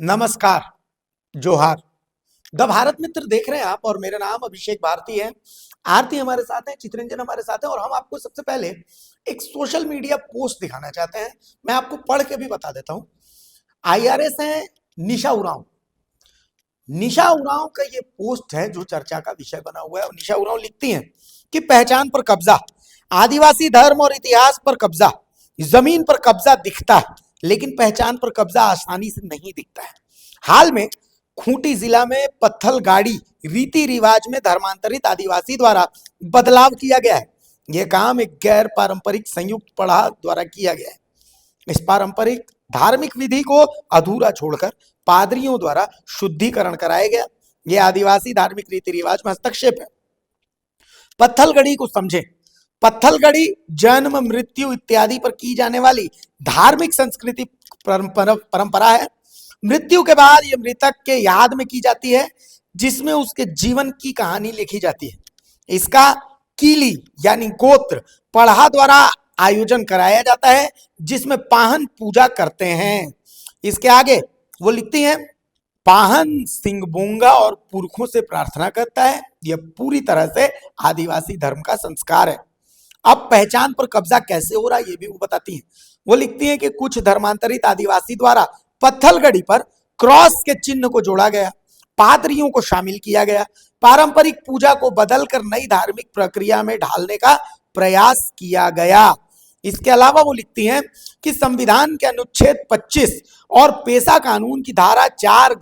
नमस्कार, जोहार। द भारत मित्र देख रहे हैं आप और मेरा नाम अभिषेक भारती है। आरती हमारे साथ है, चित्रंजन हमारे साथ है और हम आपको सबसे पहले एक सोशल मीडिया पोस्ट दिखाना चाहते हैं। मैं आपको पढ़ के भी बता देता हूं। आईआरएस है निशा उरांव। निशा उरांव का ये पोस्ट है जो चर्चा का विषय बना हुआ है और निशा उरांव लिखती हैं कि पहचान पर कब्जा, आदिवासी धर्म और इतिहास पर कब्जा, जमीन पर कब्जा दिखता है लेकिन पहचान पर कब्जा आसानी से नहीं दिखता है। हाल में खूंटी जिला में पत्थल गाड़ी रीति रिवाज में धर्मांतरित आदिवासी द्वारा बदलाव किया गया है। यह काम एक गैर पारंपरिक संयुक्त पड़ाव द्वारा किया गया है। इस पारंपरिक धार्मिक विधि को अधूरा छोड़कर पादरियों द्वारा शुद्धिकरण कराया गया। यह आदिवासी धार्मिक रीति रिवाज में हस्तक्षेप है। पत्थलगड़ी को समझें। पत्थलगड़ी जन्म, मृत्यु इत्यादि पर की जाने वाली धार्मिक संस्कृति परंपरा है। मृत्यु के बाद यह मृतक के याद में की जाती है, जिसमें उसके जीवन की कहानी लिखी जाती है। इसका कीली यानी गोत्र पढ़ा द्वारा आयोजन कराया जाता है, जिसमें पाहन पूजा करते हैं। इसके आगे वो लिखती हैं, पाहन सिंगबोंगा और पुरखों से प्रार्थना करता है। यह पूरी तरह से आदिवासी धर्म का संस्कार है। अब पहचान पर कब्जा कैसे हो रहा है ये भी वो बताती हैं। वो लिखती हैं कि कुछ धर्मांतरित आदिवासी द्वारा पत्थलगड़ी पर क्रॉस के चिन्ह को जोड़ा गया, पादरियों को शामिल किया गया, पारंपरिक पूजा को बदलकर नई धार्मिक प्रक्रिया में ढालने का प्रयास किया गया। इसके अलावा वो लिखती हैं कि संविधान के अनुच्छेद 25 और पेशा कानून की धारा 4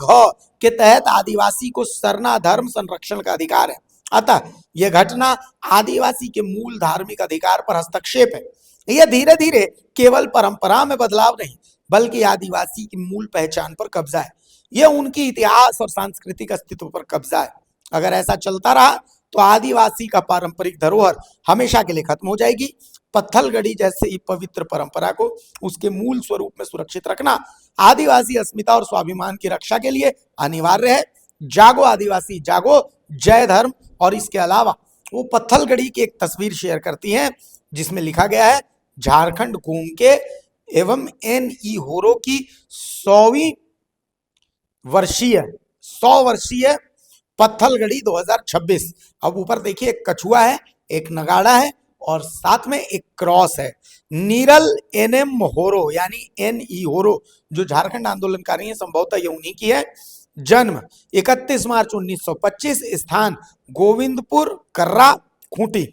के तहत आदिवासी को सरना धर्म संरक्षण का अधिकार है। अतः यह घटना आदिवासी के मूल धार्मिक अधिकार पर हस्तक्षेप है। यह धीरे धीरे केवल परंपरा में बदलाव नहीं बल्कि आदिवासी की मूल पहचान पर कब्जा है। यह उनकी इतिहास और सांस्कृतिक अस्तित्व पर कब्जा है। अगर ऐसा चलता रहा तो आदिवासी का पारंपरिक धरोहर हमेशा के लिए खत्म हो जाएगी। पत्थलगड़ी जैसे पवित्र परंपरा को उसके मूल स्वरूप में सुरक्षित रखना आदिवासी अस्मिता और स्वाभिमान की रक्षा के लिए अनिवार्य है। जागो आदिवासी जागो, जय धर्म। और इसके अलावा वो पत्थलगड़ी की एक तस्वीर शेयर करती हैं जिसमें लिखा गया है, झारखंड घूम एवं एन.ई. होरो की 100 वर्षीय पत्थलगड़ी 2026। अब ऊपर देखिए, एक कछुआ है, एक नगाड़ा है और साथ में एक क्रॉस है। नीरल एन.एम. होरो यानी एन.ई. होरो जो झारखंड आंदोलनकारी है, संभवतः ये उन्हीं की है। जन्म 31 मार्च 1925, स्थान गोविंदपुर कर्रा खूंटी।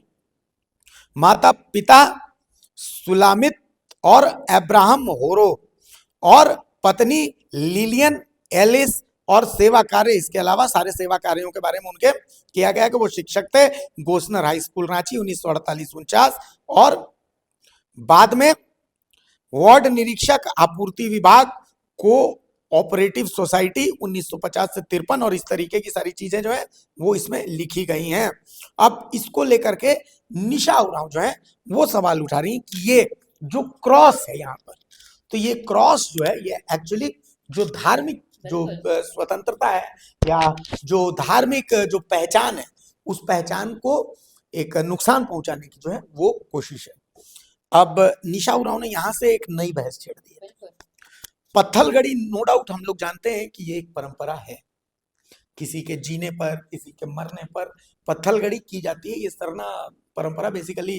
माता पिता सुलामित और अब्राहम होरो और पत्नी लिलियन एलिस और सेवा कार्य। इसके अलावा सारे सेवा कार्यों के बारे में उनके किया गया कि वो शिक्षक थे गोसनर हाई स्कूल रांची 1948-49 और बाद में वार्ड निरीक्षक आपूर्ति विभाग को ऑपरेटिव सोसाइटी 1950 से 53 और इस तरीके की सारी चीजें जो है वो इसमें लिखी गई हैं। अब इसको लेकर के निशा उरांव जो है वो सवाल उठा रही कि ये जो क्रॉस है यहाँ पर, तो ये क्रॉस जो है ये एक्चुअली जो धार्मिक जो स्वतंत्रता है या जो धार्मिक जो पहचान है उस पहचान को एक नुकसान पहुंचाने की जो है वो कोशिश है। अब निशा उरांव ने यहाँ से एक नई बहस छेड़ दी है। पत्थलगड़ी नो डाउट हम लोग जानते हैं कि ये एक परंपरा है, किसी के जीने पर किसी के मरने पर पत्थलगड़ी की जाती है। ये सरना परंपरा बेसिकली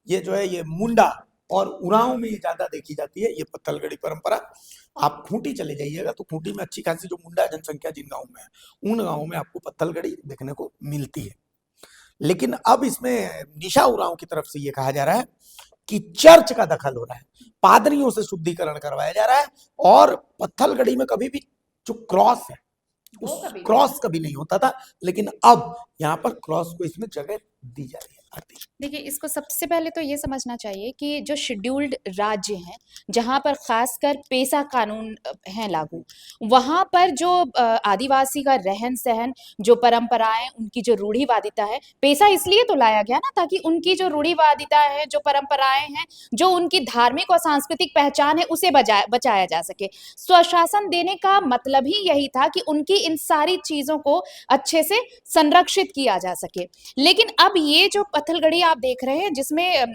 ये जो है ये मुंडा और उरांव में ज्यादा देखी जाती है ये पत्थलगड़ी परंपरा। आप खूंटी चले जाइएगा तो खूंटी में अच्छी खासी जो मुंडा जनसंख्या जिन गाँव में है उन गाँवों में आपको पत्थलगड़ी देखने को मिलती है। लेकिन अब इसमें निशा उरांव की तरफ से ये कहा जा रहा है कि चर्च का दखल हो रहा है, पादरियों से शुद्धिकरण करवाया जा रहा है और पत्थलगड़ी में कभी भी जो क्रॉस है उस क्रॉस कभी नहीं होता था, लेकिन अब यहाँ पर क्रॉस को इसमें जगह दी जा रही है। देखिए, इसको सबसे पहले तो ये समझना चाहिए कि जो शेड्यूल्ड राज्य हैं, जहाँ पर खासकर पेशा कानून हैं लागू, वहाँ पर जो आदिवासी का रहन सहन, जो परंपराएं, उनकी जो रूढ़िवादिता है, पेशा इसलिए तो लाया गया ना ताकि उनकी जो रूढ़िवादिता है, जो परंपराएं हैं, जो उनकी धार्मिक और सांस्कृतिक पहचान है, उसे बचाया जा सके। स्वशासन देने का मतलब ही यही था कि उनकी इन सारी चीजों को अच्छे से संरक्षित किया जा सके। लेकिन अब ये जो पत्थलगड़ी आप देख रहे हैं जिसमें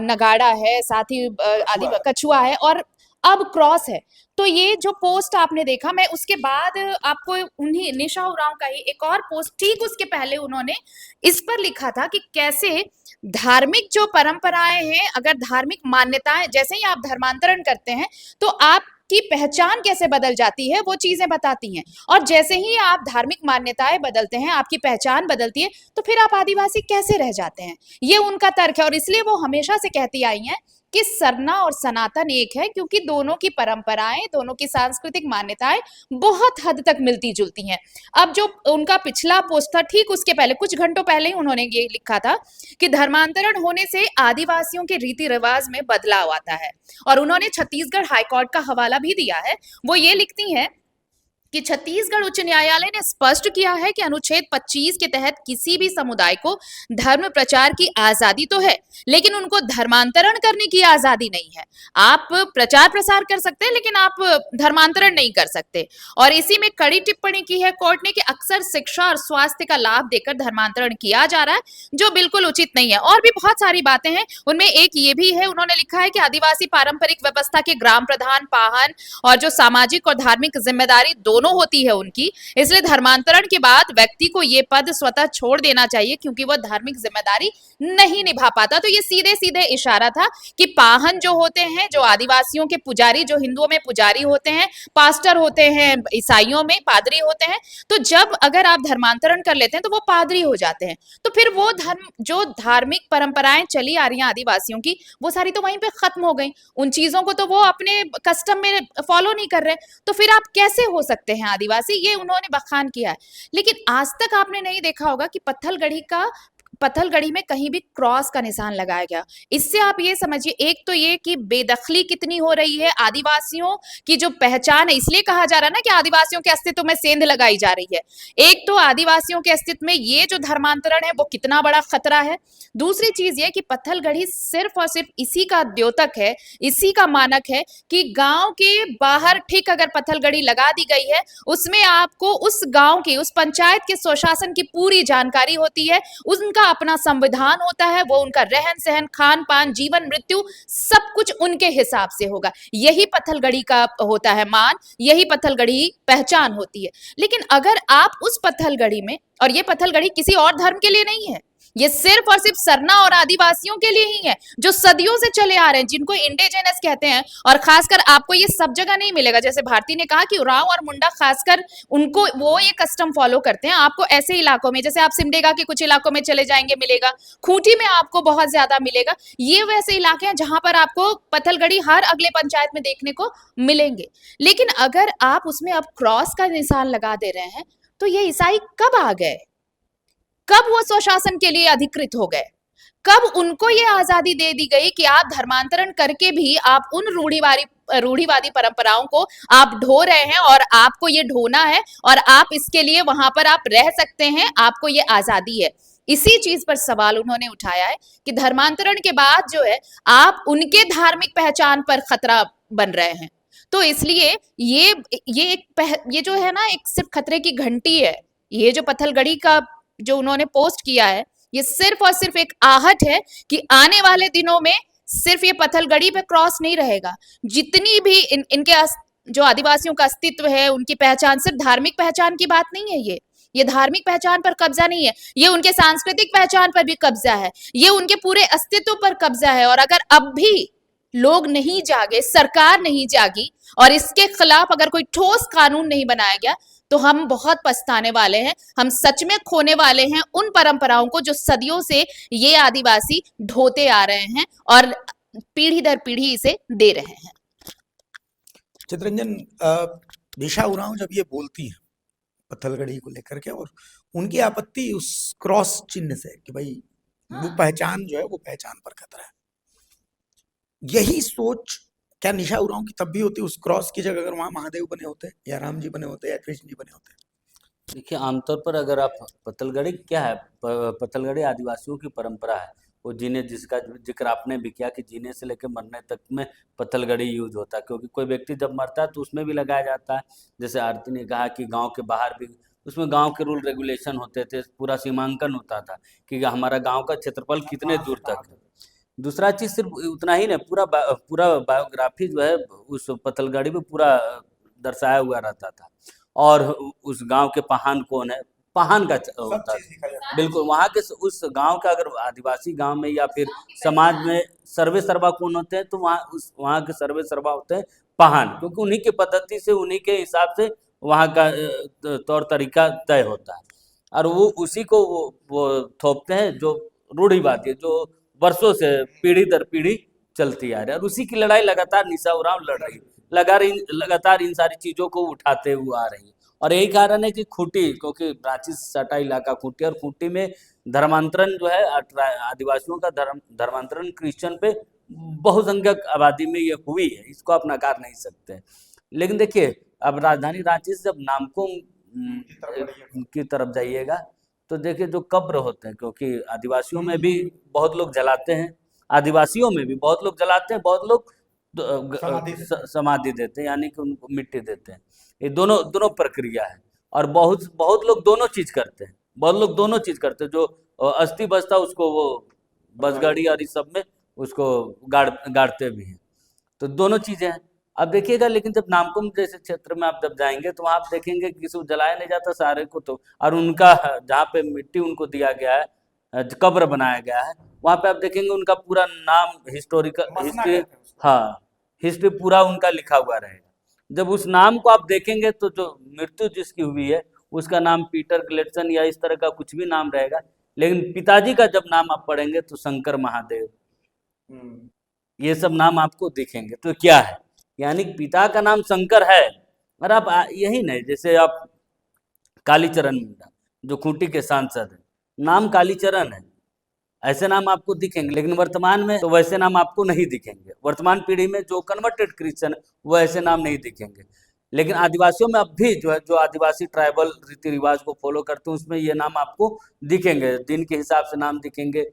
नगाड़ा है, साथ ही आदि कछुआ है और अब क्रॉस है। तो ये जो पोस्ट आपने देखा, मैं उसके बाद आपको उन्हीं निशा उरांव का ही एक और पोस्ट ठीक उसके पहले उन्होंने इस पर लिखा था कि कैसे धार्मिक जो परंपराएं हैं, अगर धार्मिक मान्यताएं, जैसे ही आप धर्मांतरण करते हैं तो आपकी पहचान कैसे बदल जाती है वो चीजें बताती हैं। और जैसे ही आप धार्मिक मान्यताएं बदलते हैं, आपकी पहचान बदलती है, तो फिर आप आदिवासी कैसे रह जाते हैं, ये उनका तर्क है। और इसलिए वो हमेशा से कहती आई हैं कि सरना और सनातन एक है, क्योंकि दोनों की परंपराएं, दोनों की सांस्कृतिक मान्यताएं बहुत हद तक मिलती जुलती हैं। अब जो उनका पिछला पोस्ट था ठीक उसके पहले, कुछ घंटों पहले ही उन्होंने ये लिखा था कि धर्मांतरण होने से आदिवासियों के रीति रिवाज में बदलाव आता है। और उन्होंने छत्तीसगढ़ हाईकोर्ट का हवाला भी दिया है। वो ये लिखती हैं कि छत्तीसगढ़ उच्च न्यायालय ने स्पष्ट किया है कि अनुच्छेद 25 के तहत किसी भी समुदाय को धर्म प्रचार की आजादी तो है, लेकिन उनको धर्मांतरण करने की आजादी नहीं है। आप प्रचार प्रसार कर सकते हैं, लेकिन आप धर्मांतरण नहीं कर सकते। और इसी में कड़ी टिप्पणी की है कोर्ट ने कि अक्सर शिक्षा और स्वास्थ्य का लाभ देकर धर्मांतरण किया जा रहा है, जो बिल्कुल उचित नहीं है। और भी बहुत सारी बातें हैं, उनमें एक ये भी है, उन्होंने लिखा है कि आदिवासी पारंपरिक व्यवस्था के ग्राम प्रधान, पाहन और जो सामाजिक और धार्मिक जिम्मेदारी दोनों होती है उनकी, इसलिए धर्मांतरण के बाद व्यक्ति को ये पद स्वतः छोड़ देना चाहिए, क्योंकि वह धार्मिक जिम्मेदारी नहीं निभा पाता। तो ये सीधे सीधे इशारा था कि पाहन जो होते हैं, जो आदिवासियों के पुजारी, जो हिंदुओं में पुजारी होते हैं, पास्टर होते हैं, ईसाइयों में पादरी होते हैं, तो जब अगर आप धर्मांतरण कर लेते हैं तो वो पादरी हो जाते हैं। तो फिर वो धर्म, जो धार्मिक परंपराएं चली आ रही हैं आदिवासियों की, वो सारी तो वहीं पे खत्म हो गई। उन चीजों को तो वो अपने कस्टम में फॉलो नहीं कर रहे, तो फिर आप कैसे हो सकते हैं आदिवासी, ये उन्होंने बखान किया है। लेकिन आज तक आपने नहीं देखा होगा कि पत्थलगढ़ी में कहीं भी क्रॉस का निशान लगाया गया। इससे आप ये समझिए, एक तो ये कि बेदखली कितनी हो रही है आदिवासियों की जो पहचान है, इसलिए कहा जा रहा है ना कि आदिवासियों के अस्तित्व में सेंध लगाई जा रही है। एक तो आदिवासियों के अस्तित्व में ये जो धर्मांतरण है वो कितना बड़ा खतरा है। दूसरी चीज ये कि पत्थलगढ़ी सिर्फ और सिर्फ इसी का द्योतक है, इसी का मानक है कि गांव के बाहर ठीक अगर पत्थलगढ़ी लगा दी गई है, उसमें आपको उस गांव की, उस पंचायत के स्वशासन की पूरी जानकारी होती है, उनका अपना संविधान होता है, वो उनका रहन सहन, खान पान, जीवन मृत्यु सब कुछ उनके हिसाब से होगा। यही पत्थलगढ़ी का होता है मान, यही पत्थलगढ़ी पहचान होती है। लेकिन अगर आप उस पत्थलगढ़ी में, और ये पत्थलगढ़ी किसी और धर्म के लिए नहीं है, ये सिर्फ और सिर्फ सरना और आदिवासियों के लिए ही है, जो सदियों से चले आ रहे हैं, जिनको इंडिजिनस कहते हैं। और खासकर आपको ये सब जगह नहीं मिलेगा, जैसे भारती ने कहा कि उरांव और मुंडा खासकर उनको वो ये कस्टम फॉलो करते हैं। आपको ऐसे इलाकों में, जैसे आप सिमडेगा के कुछ इलाकों में चले जाएंगे मिलेगा, खूंटी में आपको बहुत ज्यादा मिलेगा। ये वैसे इलाके हैं जहां पर आपको पत्थलगढ़ी हर अगले पंचायत में देखने को मिलेंगे। लेकिन अगर आप उसमें अब क्रॉस का निशान लगा दे रहे हैं, तो ये ईसाई कब आ गए, कब वो स्वशासन के लिए अधिकृत हो गए, कब उनको ये आजादी दे दी गई कि आप धर्मांतरण करके भी आप उन रूढ़िवादी परंपराओं को आप ढो रहे हैं, और आपको ये ढोना है, और आप इसके लिए वहां पर आप रह सकते हैं, आपको ये आजादी है। इसी चीज पर सवाल उन्होंने उठाया है कि धर्मांतरण के बाद जो है आप उनके धार्मिक पहचान पर खतरा बन रहे हैं। तो इसलिए ये जो है ना, एक सिर्फ खतरे की घंटी है। ये जो पत्थलगढ़ी का जो उन्होंने पोस्ट किया है, ये सिर्फ और सिर्फ एक आहट है कि आने वाले दिनों में सिर्फ ये पत्थलगढ़ी पे क्रॉस नहीं रहेगा। जितनी भी इनके जो आदिवासियों का अस्तित्व है, उनकी पहचान सिर्फ धार्मिक पहचान की बात नहीं है। ये धार्मिक पहचान पर कब्जा नहीं है, ये उनके सांस्कृतिक पहचान पर भी कब्जा है, ये उनके पूरे अस्तित्व पर कब्जा है। और अगर अब भी लोग नहीं जागे, सरकार नहीं जागी, और इसके खिलाफ अगर कोई ठोस कानून नहीं बनाया गया, तो हम बहुत पछताने वाले हैं। हम सच में खोने वाले हैं उन परंपराओं को जो सदियों से ये आदिवासी ढोते आ रहे हैं और पीढ़ी दर पीढ़ी इसे दे रहे हैं। चितरंजन, निशा उरांव जब ये बोलती है पत्थलगढ़ी को लेकर के, और उनकी आपत्ति उस क्रॉस चिन्ह से कि भाई वो पहचान जो है वो पहचान पर खतरा है, यही सोच क्या निशा उरांव की तब भी होती उस क्रॉस की जगह अगर वहां महादेव बने होते या राम जी बने होते या कृष्ण जी बने होते? देखिए, आमतौर पर अगर आप पत्थलगढ़ी क्या है, पत्थलगढ़ी आदिवासियों की परंपरा है। वो जीने, जिसका जिक्र आपने भी किया कि जीने से लेकर मरने तक में पत्थलगढ़ी यूज होता है, क्योंकि कोई व्यक्ति जब मरता है तो उसमें भी लगाया जाता है। जैसे आरती ने कहा कि गांव के बाहर भी उसमें गांव के रूल रेगुलेशन होते थे, पूरा सीमांकन होता था कि हमारा गांव का क्षेत्रफल कितने दूर तक है। दूसरा चीज सिर्फ उतना ही नहीं, पूरा बायोग्राफी जो है उस पतलगड़ी में पूरा दर्शाया हुआ रहता था। और उस गांव के पहान कौन है, पहान का सब होता चीज था। दिखाया जाता बिल्कुल, वहाँ के उस गांव का, अगर आदिवासी गांव में या फिर समाज में सर्वे सर्वा कौन होते हैं, तो वहाँ के सर्वे सर्वा होते हैं पहान, क्योंकि उन्हीं की पद्धति से, उन्हीं के हिसाब से वहाँ का तौर तरीका तय होता है। और वो उसी को वो थोपते हैं, जो रूढ़िवादी है, जो वर्षों से पीढ़ी दर पीढ़ी चलती आ रही है। और उसी की लड़ाई लगातार निशा उरांव लड़ रही है, लगातार इन सारी चीजों को उठाते हुए आ रही है। और यही कारण है कि खूंटी, क्योंकि रांची से सटा इलाका खूंटी, और खूंटी में धर्मांतरण जो है, आदिवासियों का धर्मांतरण क्रिश्चियन पे बहुसंख्यक आबादी में ये हुई है, इसको आप नकार नहीं सकते। लेकिन देखिए, अब राजधानी रांची से जब नामकुम की तरफ जाइएगा, तो देखिए जो कब्र होते हैं, क्योंकि आदिवासियों में भी बहुत लोग जलाते हैं, आदिवासियों में भी बहुत लोग जलाते हैं, बहुत लोग समाधि देते हैं, यानी कि उनको मिट्टी देते हैं। ये दोनों दोनों प्रक्रिया है। और बहुत बहुत लोग दोनों चीज करते हैं, बहुत लोग दोनों चीज करते हैं। जो अस्थि बचता उसको वो बसगाड़ी और इस सब में उसको गाड़ते भी हैं। तो दोनों चीजें हैं। अब देखिएगा, लेकिन जब नामकुम जैसे क्षेत्र में आप जब जाएंगे, तो वहाँ आप देखेंगे कि किसी को जलाया नहीं जाता सारे को, तो और उनका जहाँ पे मिट्टी उनको दिया गया है, कब्र बनाया गया है, वहाँ पे आप देखेंगे उनका पूरा नाम, हिस्ट्री, हाँ, हिस्ट्री पूरा उनका लिखा हुआ रहेगा। जब उस नाम को आप देखेंगे, तो जो मृत्यु जिसकी हुई है उसका नाम पीटर ग्लेडसन या इस तरह का कुछ भी नाम रहेगा, लेकिन पिताजी का जब नाम आप पढ़ेंगे तो शंकर महादेव, ये सब नाम आपको दिखेंगे। तो क्या है, यानी पिता का नाम शंकर है। और आप यही नहीं, जैसे आप कालीचरण मुंडा जो खूंटी के सांसद है, नाम कालीचरण है, ऐसे नाम आपको दिखेंगे। लेकिन वर्तमान में तो वैसे नाम आपको नहीं दिखेंगे। वर्तमान पीढ़ी में जो कन्वर्टेड क्रिश्चियन, वो ऐसे नाम नहीं दिखेंगे। लेकिन आदिवासियों में अब भी जो है, जो आदिवासी ट्राइबल रीति रिवाज को फॉलो करते हैं, उसमें ये नाम आपको दिखेंगे, दिन के हिसाब से नाम दिखेंगे।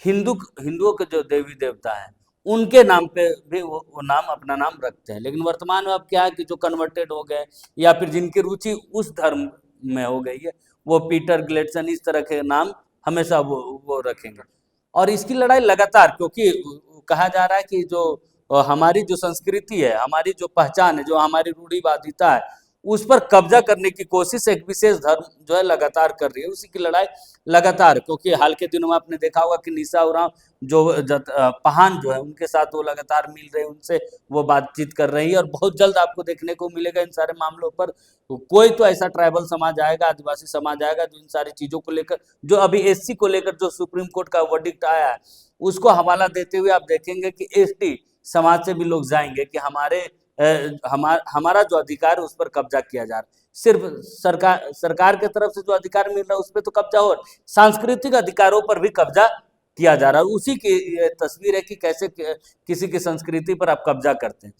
हिंदुओं के जो देवी देवता हैं, उनके नाम पे भी वो नाम, अपना नाम रखते हैं। लेकिन वर्तमान में अब क्या है कि जो कन्वर्टेड हो गए या फिर जिनकी रुचि उस धर्म में हो गई है, वो पीटर ग्लेडसन इस तरह के नाम हमेशा वो रखेंगे। और इसकी लड़ाई लगातार, क्योंकि कहा जा रहा है कि जो हमारी जो संस्कृति है, हमारी जो पहचान है, जो हमारी रूढ़िवादिता है, उस पर कब्जा करने की कोशिश एक विशेष धर्म जो है लगातार कर रही है। उसी की लड़ाई लगातार, क्योंकि हाल के दिनों में आपने देखा होगा कि निशा उरांव जो पहान जो है, उनके साथ वो लगातार मिल रहे हैं, उनसे वो बातचीत कर रही है। और बहुत जल्द आपको देखने को मिलेगा इन सारे मामलों पर कोई तो ऐसा ट्राइबल समाज आएगा, आदिवासी समाज आएगा, जो इन सारी चीजों को लेकर, जो अभी एससी को लेकर जो सुप्रीम कोर्ट का वर्डिक्ट आया है, उसको हवाला देते हुए आप देखेंगे कि एसटी समाज से भी लोग जाएंगे कि हमारा जो अधिकार है उस पर कब्जा किया जा रहा है। सिर्फ सरकार के तरफ से जो अधिकार मिल रहा है उस पर तो कब्जा, और सांस्कृतिक अधिकारों पर भी कब्जा किया जा रहा है। उसी की तस्वीर है कि कैसे किसी की संस्कृति पर आप कब्जा करते हैं।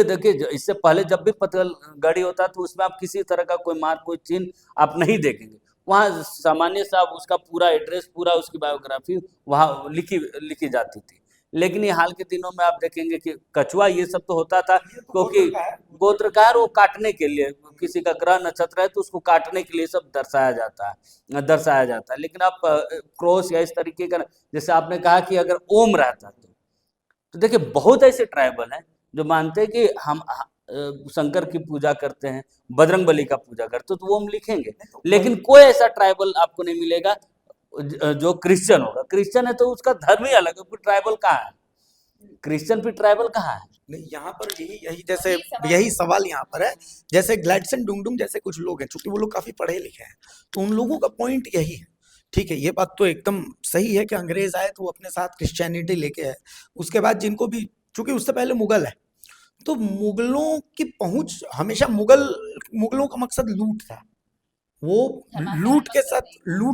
देखिए, इससे पहले जब भी पतलगड़ी होता तो उसमें आप किसी तरह का कोई मार्क, कोई चिन्ह आप नहीं देखेंगे। वहाँ सामान्य सा उसका पूरा एड्रेस, पूरा उसकी बायोग्राफी वहाँ लिखी जाती थी। लेकिन ये हाल के दिनों में आप देखेंगे कि कछुआ ये सब तो होता था, क्योंकि गोत्रकार वो काटने के लिए, किसी का ग्रह नक्षत्र है तो उसको काटने के लिए सब दर्शाया जाता है। लेकिन आप क्रॉस या इस तरीके का, जैसे आपने कहा कि अगर ओम रहता तो देखिए बहुत ऐसे ट्राइबल हैं जो मानते हैं कि हम शंकर की पूजा करते हैं, बजरंगबली का पूजा करते हैं, तो वो हम लिखेंगे। लेकिन कोई ऐसा ट्राइबल आपको नहीं मिलेगा जो क्रिश्चियन होगा। क्रिश्चियन है तो उसका धर्म ही अलग है, फिर ट्राइबल कहाँ है? क्रिश्चियन फिर ट्राइबल कहाँ है? नहीं, यहाँ पर यही सवाल यहाँ पर है। जैसे ग्लैडसन डुंगडुंग जैसे कुछ लोग हैं, चूंकि वो लोग काफी पढ़े लिखे हैं, तो उन लोगों का पॉइंट यही है। ठीक है, ये बात तो एकदम सही है कि अंग्रेज आए तो वो अपने साथ क्रिश्चियनिटी लेके आए। उसके बाद जिनको भी, चूंकि उससे पहले मुगल है, तो मुगलों की पहुंच हमेशा, मुगलों का मकसद लूट था। वो लूट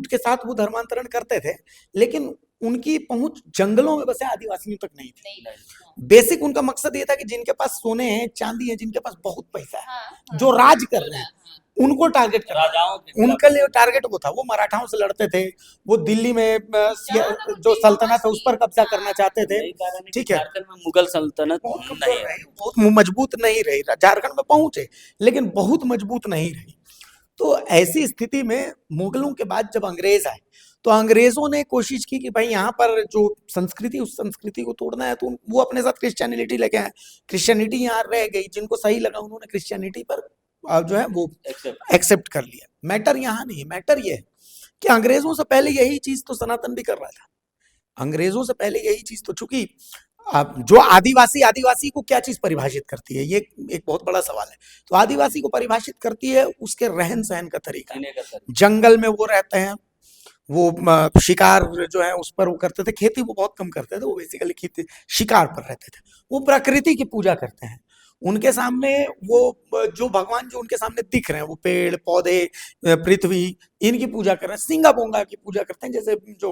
के साथ वो धर्मांतरण करते थे, लेकिन उनकी पहुंच जंगलों में बसे आदिवासियों तक नहीं थी। बेसिक उनका मकसद ये था कि जिनके पास सोने हैं, चांदी है, जिनके पास बहुत पैसा है, जो राज कर रहे हैं, उनको टारगेट करना। उनके लिए टारगेट वो था। वो मराठाओं से लड़ते थे, वो दिल्ली में जो सल्तनत है उस पर कब्जा करना चाहते थे। ठीक है, झारखंड में मुगल सल्तनत नहीं है, बहुत मजबूत नहीं रही। झारखंड में पहुंचे लेकिन बहुत मजबूत नहीं रही। तो ऐसी स्थिति में मुगलों के बाद जब अंग्रेज आए, तो अंग्रेजों ने कोशिश की कि भाई यहाँ पर जो संस्कृति, उस संस्कृति को तोड़ना है, तो वो अपने साथ क्रिश्चियनिटी लेके आए। क्रिश्चियनिटी यहाँ रह गई, जिनको सही लगा उन्होंने क्रिश्चियनिटी पर जो है वो एक्सेप्ट कर लिया। मैटर यहाँ नहीं, मैटर ये है कि अंग्रेजों से पहले यही चीज तो सनातन भी कर रहा था। अंग्रेजों से पहले यही चीज तो, चूंकि अब जो आदिवासी को क्या चीज परिभाषित करती है, ये एक बहुत बड़ा सवाल है। तो आदिवासी को परिभाषित करती है उसके रहन सहन का तरीका। जंगल में वो रहते हैं, वो शिकार जो है उस पर वो करते थे, खेती वो बहुत कम करते थे, वो बेसिकली खेती शिकार पर रहते थे। वो प्रकृति की पूजा करते हैं। उनके सामने वो जो भगवान जो उनके सामने दिख रहे हैं, वो पेड़ पौधे, पृथ्वी, इनकी पूजा कर रहे हैं। सिंगा बोंगा की पूजा करते हैं। जैसे जो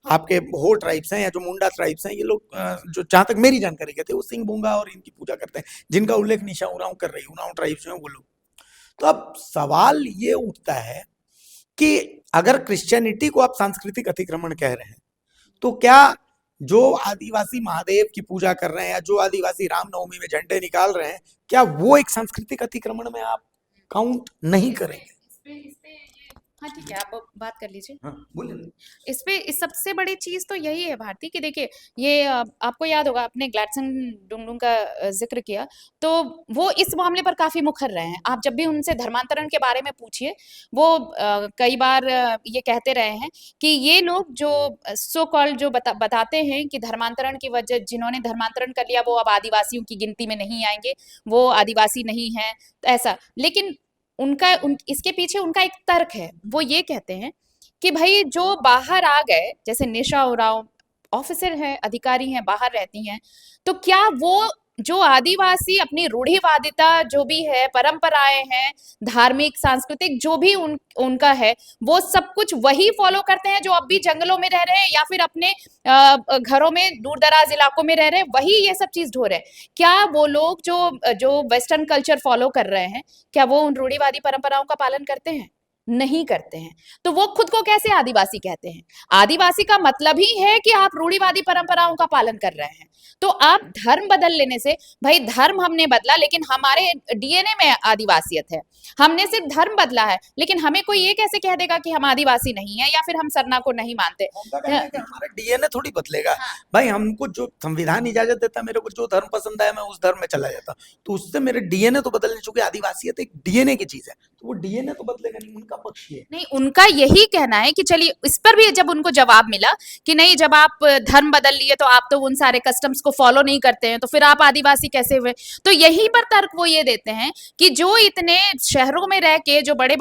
आपके हो ट्राइब्स हैं या जो मुंडा ट्राइब्स हैं, ये लोग जो जहां तक मेरी जानकारी कहते हैं, वो सिंग बोंगा और इनकी पूजा करते हैं, जिनका उल्लेख निशा उरांव कर रही है। उरांव ट्राइब्स जो है वो लोग। तो अब सवाल ये उठता है कि अगर क्रिश्चियनिटी को आप सांस्कृतिक अतिक्रमण कह रहे हैं, तो क्या जो आदिवासी महादेव की पूजा कर रहे हैं या जो आदिवासी रामनवमी में झंडे निकाल रहे हैं, क्या वो एक सांस्कृतिक अतिक्रमण में आप काउंट नहीं करेंगे? हाँ ठीक है, आप बात कर लीजिए। हाँ, बोलिए। इस सबसे बड़ी चीज तो यही है भारती कि देखिए, ये आपको याद होगा, आपने ग्लैडसन डुंगडुंग का जिक्र किया, तो वो इस मामले पर काफी मुखर रहे हैं। आप जब भी उनसे धर्मांतरण के बारे में पूछिए, वो कई बार ये कहते रहे हैं कि ये लोग जो सो कॉल्ड जो बताते हैं कि धर्मांतरण की वजह, जिन्होंने धर्मांतरण कर लिया वो अब आदिवासियों की गिनती में नहीं आएंगे, वो आदिवासी नहीं है, ऐसा। लेकिन इसके पीछे उनका एक तर्क है। वो ये कहते हैं कि भाई जो बाहर आ गए, जैसे निशा उरांव ऑफिसर हैं, अधिकारी हैं, बाहर रहती हैं, तो क्या वो जो आदिवासी अपनी रूढ़िवादिता जो भी है, परंपराएं हैं, धार्मिक सांस्कृतिक जो भी उनका है, वो सब कुछ वही फॉलो करते हैं जो अब भी जंगलों में रह रहे हैं या फिर अपने घरों में दूर दराज इलाकों में रह रहे हैं, वही ये सब चीज ढो रहे हैं? क्या वो लोग जो वेस्टर्न कल्चर फॉलो कर रहे हैं, क्या वो उन रूढ़िवादी परंपराओं का पालन करते हैं? नहीं करते हैं। तो वो खुद को कैसे आदिवासी कहते हैं? आदिवासी का मतलब ही है कि आप रूढ़िवादी परंपराओं का पालन कर रहे हैं। तो आप धर्म बदल लेने से, भाई धर्म हमने बदला लेकिन हमारे डीएनए में आदिवासियत है। हमने सिर्फ धर्म बदला है, लेकिन हमें कोई ये कैसे कह देगा कि हम आदिवासी नहीं है या फिर हम सरना को नहीं मानते? उनका कहना है कि हमारा डीएनए थोड़ी बदलेगा। भाई हमको जो संविधान इजाजत देता है, मेरे को जो धर्म पसंद आया मैं उस धर्म में चला जाता, तो उससे मेरे डीएनए तो बदलने, चूंकि आदिवासियत एक डीएनए की चीज है, तो वो डीएनए तो बदलेगा नहीं। उनका पक्ष ये नहीं, उनका यही कहना है कि चलिए, इस पर भी जब उनको जवाब मिला कि नहीं, जब आप धर्म बदल लिए तो आप तो उन सारे कस्टम्स को फॉलो नहीं करते हैं, तो फिर आप आदिवासी कैसे हुए? तो यहीं पर तर्क वो ये देते हैं कि जो इतने शहरों में रह के जो बड़ी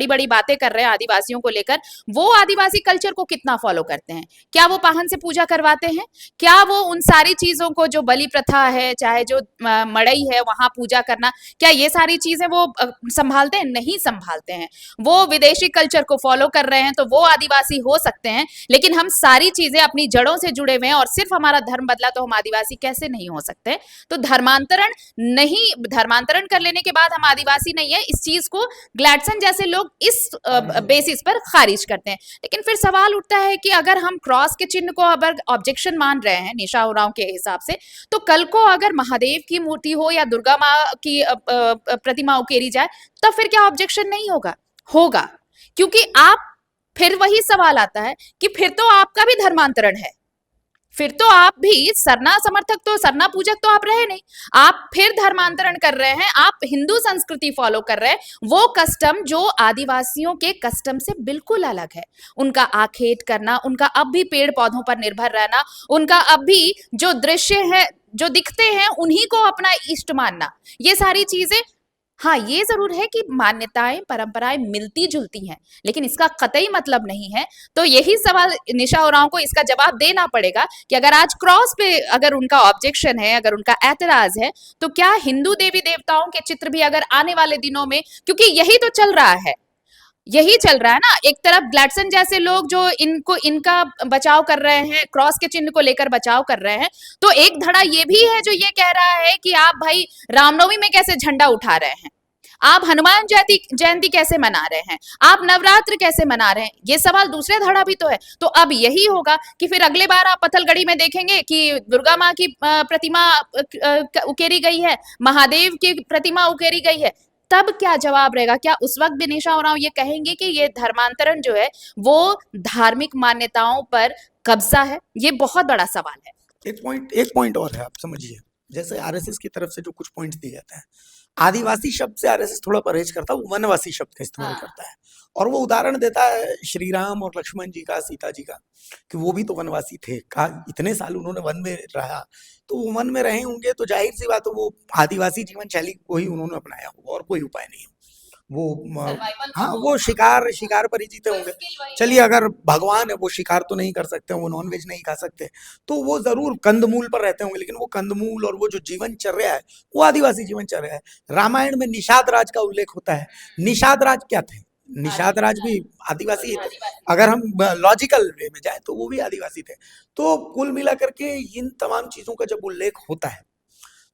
बड़ी बातें कर रहे हैं आदिवासियों को लेकर, वो आदिवासी कल्चर को कितना फॉलो करते हैं? क्या वो पाहन से पूजा करवाते हैं? क्या वो उन सारी चीजों को, जो बलि प्रथा है, चाहे जो मड़ई है वहां पूजा करना, क्या ये सारी चीजें वो संभालते हैं? नहीं संभालते हैं। वो विदेशी कल्चर को फॉलो कर रहे हैं, तो वो आदिवासी हो सकते हैं, लेकिन हम सारी चीजें अपनी जड़ों से जुड़े हुए हैं और सिर्फ हमारा धर्म बदला तो हम आदिवासी कैसे नहीं हो सकते? तो धर्मांतरण कर लेने के बाद हम आदिवासी नहीं है, इस चीज को ग्लैडसन जैसे लोग इस बेसिस पर खारिज करते हैं। लेकिन फिर सवाल उठता है कि अगर हम क्रॉस के चिन्ह को अगर ऑब्जेक्शन मान रहे हैं निशा उरांव के हिसाब से, तो कल को अगर महादेव की मूर्ति हो या दुर्गा माँ की प्रतिमा उकेरी जाए, तब फिर क्या ऑब्जेक्शन नहीं होगा? क्योंकि आप, फिर वही सवाल आता है कि फिर तो आपका भी धर्मांतरण है, फिर तो आप भी सरना समर्थक, तो सरना पूजक तो आप रहे नहीं, आप फिर धर्मांतरण कर रहे हैं, आप हिंदू संस्कृति फॉलो कर रहे हैं, वो कस्टम जो आदिवासियों के कस्टम से बिल्कुल अलग है। उनका आखेट करना, उनका अब भी पेड़ पौधों पर निर्भर रहना, उनका अब भी जो दृश्य है, जो दिखते हैं, उन्हीं को अपना इष्ट मानना, ये सारी चीजें, हाँ ये जरूर है कि मान्यताएं परंपराएं मिलती जुलती हैं, लेकिन इसका कतई मतलब नहीं है। तो यही सवाल निशा उरांव को इसका जवाब देना पड़ेगा कि अगर आज क्रॉस पे अगर उनका ऑब्जेक्शन है, अगर उनका ऐतराज है, तो क्या हिंदू देवी देवताओं के चित्र भी अगर आने वाले दिनों में, क्योंकि यही तो चल रहा है, यही चल रहा है ना, एक तरफ ग्लैडसन जैसे लोग जो इनका बचाव कर रहे हैं, क्रॉस के चिन्ह को लेकर बचाव कर रहे हैं, तो एक धड़ा ये भी है जो ये कह रहा है कि आप भाई रामनवमी में कैसे झंडा उठा रहे हैं, आप हनुमान जयंती कैसे मना रहे हैं, आप नवरात्र कैसे मना रहे हैं, ये सवाल दूसरे धड़ा भी तो है। तो अब यही होगा कि फिर अगले बार आप पत्थलगड़ी में देखेंगे कि दुर्गा माँ की प्रतिमा उकेरी गई है, महादेव की प्रतिमा उकेरी गई है, तब क्या जवाब रहेगा? क्या उस वक्त भी निशा उरांव ये कहेंगे कि ये धर्मांतरण जो है वो धार्मिक मान्यताओं पर कब्जा है? ये बहुत बड़ा सवाल है। एक पॉइंट और है, आप समझिए। जैसे आरएसएस की तरफ से जो कुछ पॉइंट्स दिए जाते हैं, आदिवासी शब्द से आरएसएस थोड़ा परहेज करता है, वो वनवासी शब्द का इस्तेमाल हाँ। करता है। और वो उदाहरण देता है श्री राम और लक्ष्मण जी का, सीता जी का, कि वो भी तो वनवासी थे। कहा इतने साल उन्होंने वन में रहा, तो वो वन में रहे होंगे, तो जाहिर सी बात है वो आदिवासी जीवन शैली को ही उन्होंने अपनाया होगा, और कोई उपाय नहीं है। वो सर्वाइवल हाँ, तो वो शिकार पर ही जीते वो होंगे। स्किल वही चलिए, है। अगर भगवान है, वो शिकार तो नहीं कर सकते, वो नॉनवेज नहीं खा सकते, तो वो जरूर कंदमूल पर रहते होंगे, लेकिन वो कंदमूल और वो जो जीवनचर्या है, वो आदिवासी जीवनचर्या है। रामायण में निषाद राज का उल्लेख होता है। निषाद राज क्या थे? निषाद राज भी आदिवासी ही थे। आदिवासी अगर हम लॉजिकल वे में जाए तो वो भी आदिवासी थे। तो कुल मिलाकर के इन तमाम चीजों का जब उल्लेख होता है,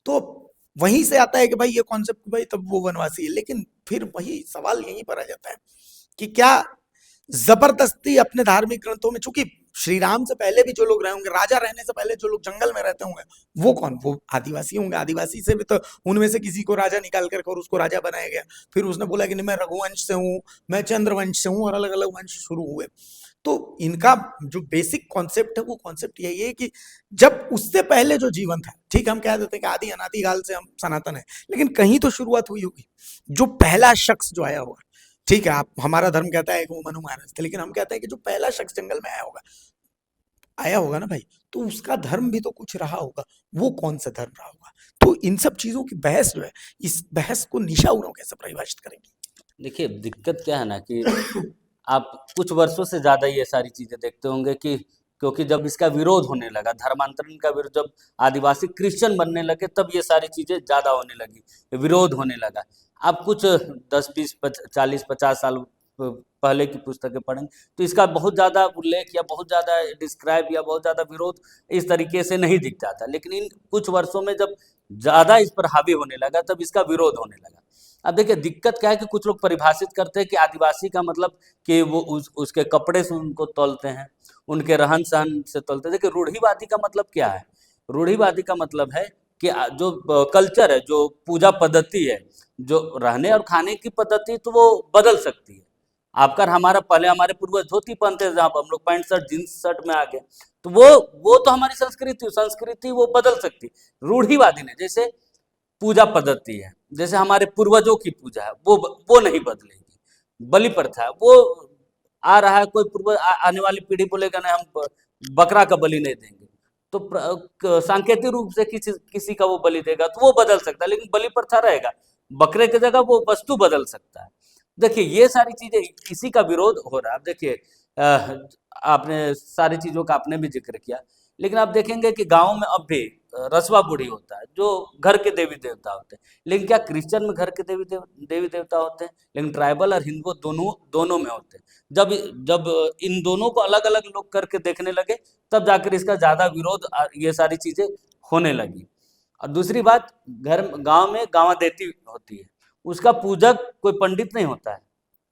तो वहीं से आता है कि भाई ये कॉन्सेप्ट, भाई तब वो वनवासी है। लेकिन फिर वही सवाल यहीं पर आ जाता है कि क्या जबरदस्ती अपने धार्मिक ग्रंथों में, चूंकि श्री राम से पहले भी जो लोग रहे होंगे, राजा रहने से पहले जो लोग जंगल में रहते होंगे, वो कौन? वो आदिवासी होंगे। आदिवासी से भी तो उनमें से किसी को राजा निकाल कर और उसको राजा बनाया गया। फिर उसने बोला कि नहीं, मैं रघुवंश से हूँ, मैं चंद्रवंश से हूँ, और अलग अलग वंश शुरू हुए। तो इनका जो बेसिक कॉन्सेप्ट है, वो कॉन्सेप्ट यही है कि जब उससे पहले जो जीवन था, ठीक है, हम कह देते हैं कि आदि अनादि काल से हम सनातन है, लेकिन कहीं तो शुरुआत हुई होगी। जो पहला शख्स जो आया होगा, ठीक है, आप, हमारा धर्म कहता है कि वो मनु महाराज थे, लेकिन हम कहते हैं कि जो पहला शख्स जंगल में आया होगा ना भाई, तो उसका धर्म भी तो कुछ रहा होगा। वो कौन सा धर्म रहा होगा? तो इन सब चीजों की बहस जो है, इस बहस को निशा उरांव कैसे परिभाषित करेंगे? देखिए, दिक्कत क्या है ना कि आप कुछ वर्षों से ज़्यादा ये सारी चीज़ें देखते होंगे कि क्योंकि जब इसका विरोध होने लगा, धर्मांतरण का विरोध, जब आदिवासी क्रिश्चियन बनने लगे, तब ये सारी चीज़ें ज़्यादा होने लगी, विरोध होने लगा। आप कुछ 10, 20, 40, 50 साल पहले की पुस्तकें पढ़ेंगे, तो इसका बहुत ज़्यादा उल्लेख या बहुत ज़्यादा डिस्क्राइब या बहुत ज़्यादा विरोध इस तरीके से नहीं दिख जाता। लेकिन इन कुछ वर्षों में जब ज़्यादा इस पर हावी होने लगा, तब इसका विरोध होने लगा। अब देखिए, दिक्कत क्या है कि कुछ लोग परिभाषित करते हैं कि आदिवासी का मतलब कि वो उसके कपड़े से उनको तौलते हैं, उनके रहन सहन से तौलते हैं। देखिए, रूढ़िवादी का मतलब क्या है? रूढ़िवादी का मतलब है कि जो कल्चर है, जो पूजा पद्धति है, जो रहने और खाने की पद्धति, तो वो बदल सकती है। आपका और हमारा, पहले हमारे पूर्वज धोती पहनते थे, जहाँ हम लोग पैंट शर्ट जींस शर्ट में आ गए, तो वो तो हमारी संस्कृति वो बदल सकती। रूढ़िवादी ने, जैसे पूजा पद्धति है, जैसे हमारे पूर्वजों की पूजा है, वो नहीं बदलेगी। बलि प्रथा वो आ रहा है, कोई आने वाली पीढ़ी बोलेगा नहीं, हम बकरा का बलि नहीं देंगे, तो सांकेतिक रूप से किसी का वो बलि देगा, तो वो बदल सकता है, लेकिन बलि प्रथा रहेगा। बकरे की जगह वो वस्तु बदल सकता है। देखिए, ये सारी चीजें, इसी का विरोध हो रहा है। अब देखिए, आपने सारी चीजों का आपने भी जिक्र किया, लेकिन आप देखेंगे कि गाँव में अब भी रसवा बूढ़ी होता है, जो घर के देवी देवता होते हैं। लेकिन क्या क्रिश्चियन में घर के देवी देवता होते हैं? लेकिन ट्राइबल और हिंदू दोनों दोनों में होते हैं। जब जब इन दोनों को अलग अलग लोग करके देखने लगे, तब जाकर इसका ज्यादा विरोध, ये सारी चीजें होने लगी। और दूसरी बात, गांव में गांव देती होती है, उसका पूजक कोई पंडित नहीं होता है,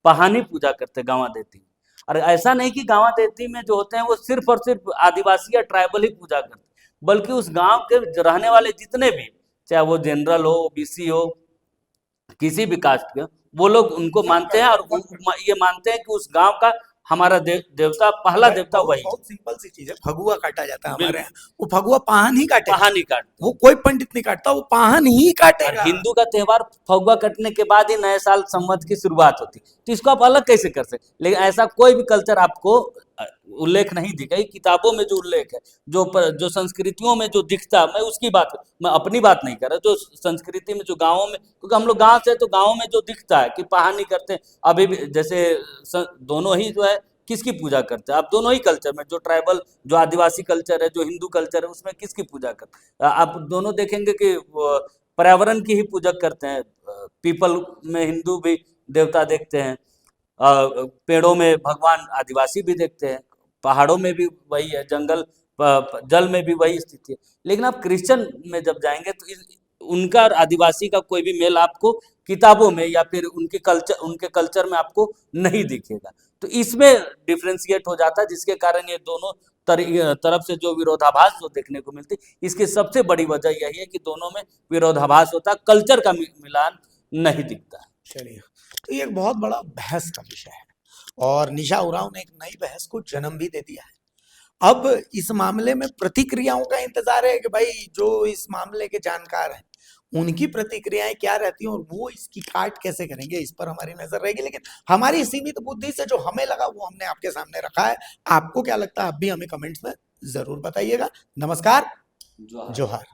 पहानी पूजा करते गांव देती। और ऐसा नहीं कि गांव देती में जो होते हैं वो सिर्फ और सिर्फ आदिवासी या ट्राइबल ही पूजा करते, बल्कि उस गांव के रहने वाले जितने भी, चाहे वो जनरल हो, ओबीसी हो, किसी भी कास्ट के, वो लोग उनको मानते हैं, और ये मानते हैं कि उस गांव का हमारा देवता, पहला देवता बहुत वही है। बहुत सिंपल सी चीज है, फगुआ काटा जाता है हमारे बिल्कुल, यहाँ, वो फगुआ पाहन ही काटेगा। पहानी काटते वो हैं। कोई पंडित नहीं काटता, वो पाहन ही और काटेगा। हिंदू का त्योहार फगुआ कटने के बाद ही नए साल संवत की शुरुआत होती, तो इसको आप अलग कैसे कर सकते? लेकिन ऐसा कोई भी कल्चर आपको उल्लेख नहीं दिखा। किताबों में जो उल्लेख है, जो संस्कृतियों में जो दिखता है, मैं उसकी बात, मैं अपनी बात नहीं कर रहा, जो संस्कृति में, जो गाँवों में, क्योंकि हम लोग गाँव से, तो गाँव में जो दिखता है कि पहानी करते हैं, अभी भी जैसे दोनों ही जो है किसकी पूजा करते हैं? आप दोनों ही कल्चर में, जो ट्राइबल, जो आदिवासी कल्चर है, जो हिंदू कल्चर है, उसमें किसकी पूजा करते हैं? आप दोनों देखेंगे कि पर्यावरण की ही पूजक करते हैं। पीपल में हिंदू भी देवता देखते हैं, पेड़ों में भगवान आदिवासी भी देखते हैं, पहाड़ों में भी वही है, जल में भी वही स्थिति है। लेकिन आप क्रिश्चियन में जब जाएंगे, तो उनका और आदिवासी का कोई भी मेल आपको किताबों में या फिर उनके कल्चर में आपको नहीं दिखेगा। तो इसमें डिफ्रेंशिएट हो जाता है, जिसके कारण ये दोनों तरफ से जो विरोधाभास जो देखने को मिलती, इसकी सबसे बड़ी वजह यही है कि दोनों में विरोधाभास होता है, कल्चर का मिलान नहीं दिखता है। चलिए, तो ये एक बहुत बड़ा बहस का विषय है और निशा उरांव ने एक नई बहस को जन्म भी दे दिया है। अब इस मामले में प्रतिक्रियाओं का इंतजार है कि भाई जो इस मामले के जानकार हैं, उनकी प्रतिक्रियाएं क्या रहती हैं और वो इसकी काट कैसे करेंगे, इस पर हमारी नजर रहेगी। लेकिन हमारी सीमित बुद्धि से जो हमें लगा वो हमने आपके सामने रखा है। आपको क्या लगता है, आप भी हमें कमेंट्स में जरूर बताइएगा। नमस्कार, जोहार। जोहार।